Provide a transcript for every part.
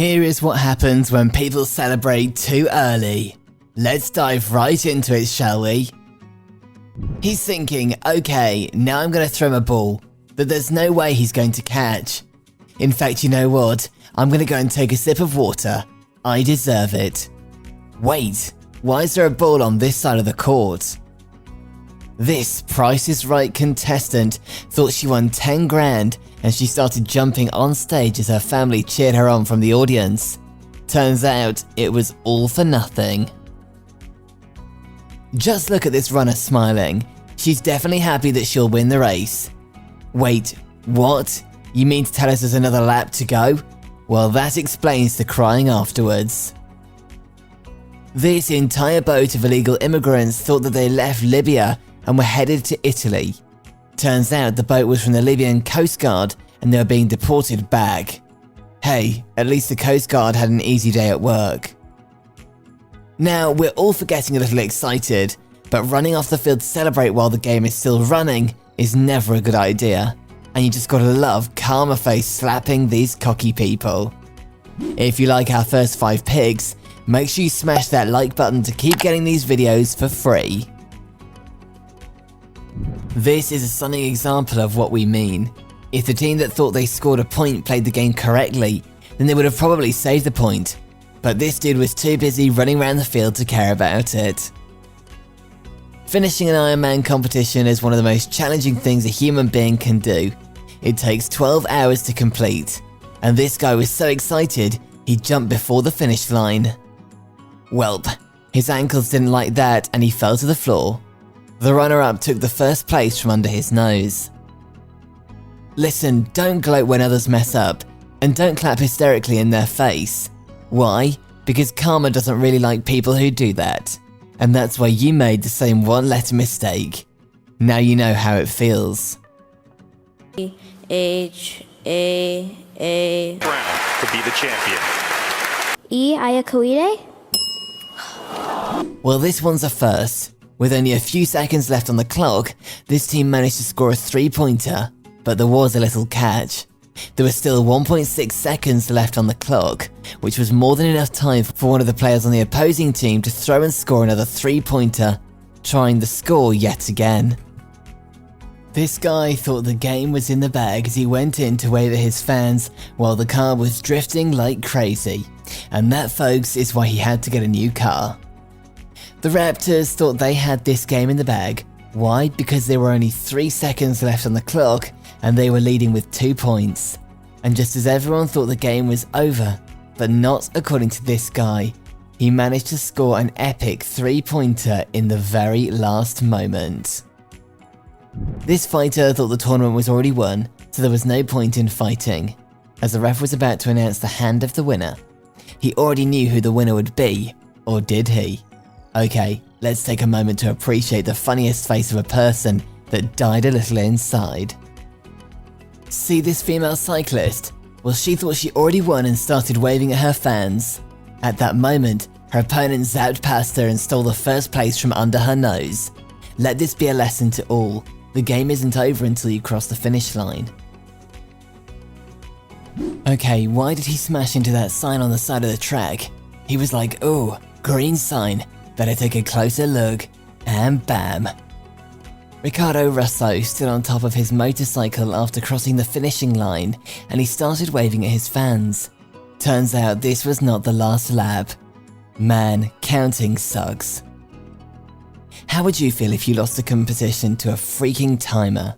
Here is what happens when people celebrate too early. Let's dive right into it, shall we? He's thinking, okay, now I'm going to throw him a ball that there's no way he's going to catch. In fact, you know what? I'm going to go and take a sip of water. I deserve it. Wait, why is there a ball on this side of the court? This Price is Right contestant thought she won 10 grand and she started jumping on stage as her family cheered her on from the audience. Turns out it was all for nothing. Just look at this runner smiling. She's definitely happy that she'll win the race. Wait, what? You mean to tell us there's another lap to go? Well, that explains the crying afterwards. This entire boat of illegal immigrants thought that they left Libya and were headed to Italy. Turns out the boat was from the Libyan Coast Guard and they were being deported back. Hey, at least the Coast Guard had an easy day at work. Now, we're all for getting a little excited, but running off the field to celebrate while the game is still running is never a good idea. And you just gotta love Karma Face slapping these cocky people. If you like our first 5 picks, make sure you smash that like button to keep getting these videos for free. This is a stunning example of what we mean. If the team that thought they scored a point played the game correctly, then they would have probably saved the point. But this dude was too busy running around the field to care about it. Finishing an Ironman competition is one of the most challenging things a human being can do. It takes 12 hours to complete, and this guy was so excited he jumped before the finish line. Welp, his ankles didn't like that and he fell to the floor. The runner-up took the first place from under his nose. Listen, don't gloat when others mess up, and don't clap hysterically in their face. Why? Because karma doesn't really like people who do that. And that's why you made the same one-letter mistake. Now you know how it feels. H-A-A... Brown to be the champion. E. Ayakoide? Well, this one's a first. With only a few seconds left on the clock, this team managed to score a 3-pointer, but there was a little catch. There was still 1.6 seconds left on the clock, which was more than enough time for one of the players on the opposing team to throw and score another 3-pointer, trying the score yet again. This guy thought the game was in the bag as he went in to wave at his fans while the car was drifting like crazy, and that, folks, is why he had to get a new car. The Raptors thought they had this game in the bag. Why? Because there were only 3 seconds left on the clock and they were leading with 2 points. And just as everyone thought the game was over, but not according to this guy, he managed to score an epic 3-pointer in the very last moment. This fighter thought the tournament was already won, so there was no point in fighting. As the ref was about to announce the hand of the winner, he already knew who the winner would be, or did he? Okay, let's take a moment to appreciate the funniest face of a person that died a little inside. See this female cyclist? Well, she thought she already won and started waving at her fans. At that moment, her opponent zapped past her and stole the first place from under her nose. Let this be a lesson to all. The game isn't over until you cross the finish line. Okay, why did he smash into that sign on the side of the track? He was like, oh, green sign. Better take a closer look, and bam. Ricardo Russo stood on top of his motorcycle after crossing the finishing line, and he started waving at his fans. Turns out this was not the last lap. Man, counting sucks. How would you feel if you lost a competition to a freaking timer?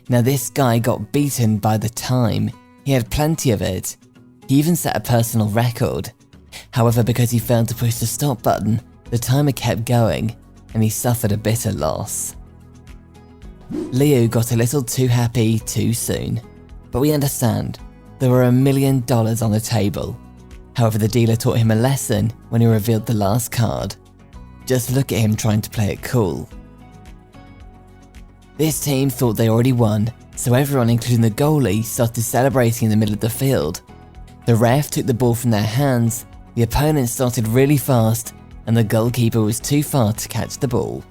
Now this guy got beaten by the time. He had plenty of it. He even set a personal record. However, because he failed to push the stop button, the timer kept going, and he suffered a bitter loss. Leo got a little too happy too soon, but we understand. There were $1 million on the table. However, the dealer taught him a lesson when he revealed the last card. Just look at him trying to play it cool. This team thought they already won, so everyone, including the goalie, started celebrating in the middle of the field. The ref took the ball from their hands, the opponent started really fast, and the goalkeeper was too far to catch the ball.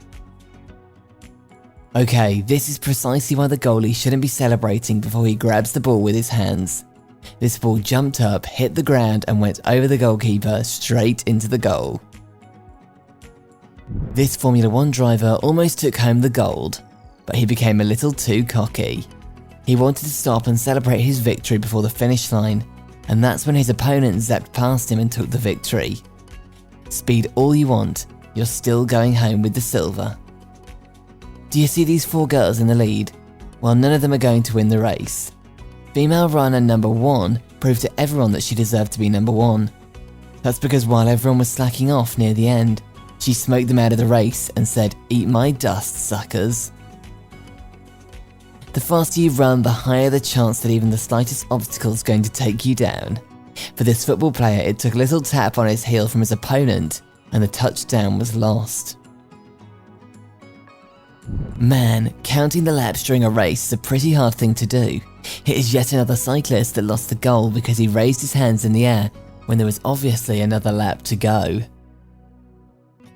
Okay, this is precisely why the goalie shouldn't be celebrating before he grabs the ball with his hands. This ball jumped up, hit the ground and went over the goalkeeper straight into the goal. This Formula 1 driver almost took home the gold, but he became a little too cocky. He wanted to stop and celebrate his victory before the finish line, and that's when his opponent zapped past him and took the victory. Speed all you want, you're still going home with the silver. Do you see these 4 girls in the lead? Well, none of them are going to win the race. Female runner number 1 proved to everyone that she deserved to be number 1. That's because while everyone was slacking off near the end, she smoked them out of the race and said, "Eat my dust, suckers." The faster you run, the higher the chance that even the slightest obstacle is going to take you down. For this football player, it took a little tap on his heel from his opponent, and the touchdown was lost. Man, counting the laps during a race is a pretty hard thing to do. It is yet another cyclist that lost the goal because he raised his hands in the air when there was obviously another lap to go.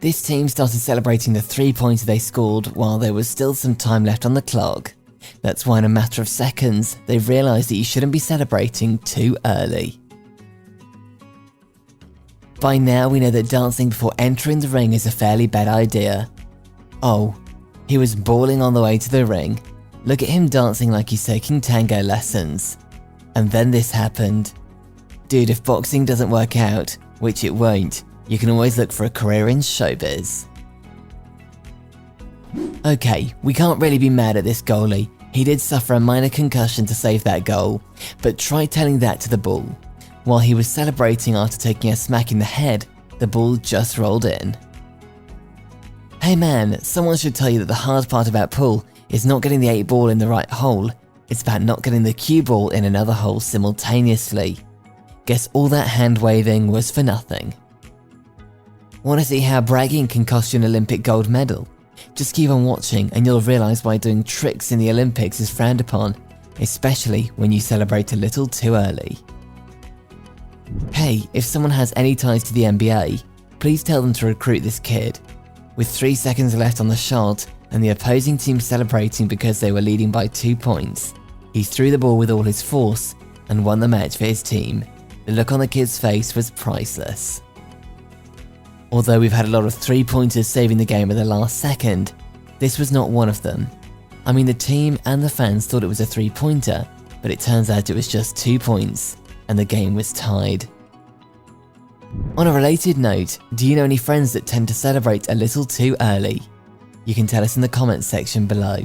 This team started celebrating the 3-pointer they scored while there was still some time left on the clock. That's why in a matter of seconds, they realised that you shouldn't be celebrating too early. By now we know that dancing before entering the ring is a fairly bad idea. Oh, he was bawling on the way to the ring. Look at him dancing like he's taking tango lessons. And then this happened. Dude, if boxing doesn't work out, which it won't, you can always look for a career in showbiz. Okay, we can't really be mad at this goalie. He did suffer a minor concussion to save that goal, but try telling that to the ball. While he was celebrating after taking a smack in the head, the ball just rolled in. Hey man, someone should tell you that the hard part about pool is not getting the 8 ball in the right hole, it's about not getting the cue ball in another hole simultaneously. Guess all that hand waving was for nothing. Want to see how bragging can cost you an Olympic gold medal? Just keep on watching and you'll realise why doing tricks in the Olympics is frowned upon, especially when you celebrate a little too early. Hey, if someone has any ties to the NBA, please tell them to recruit this kid. With 3 seconds left on the shot and the opposing team celebrating because they were leading by 2 points, he threw the ball with all his force and won the match for his team. The look on the kid's face was priceless. Although we've had a lot of 3-pointers saving the game at the last second, this was not one of them. I mean, the team and the fans thought it was a 3-pointer, but it turns out it was just 2 points, and the game was tied. On a related note, do you know any friends that tend to celebrate a little too early? You can tell us in the comments section below.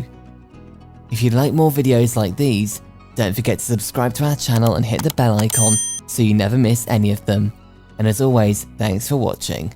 If you'd like more videos like these, don't forget to subscribe to our channel and hit the bell icon so you never miss any of them. And as always, thanks for watching.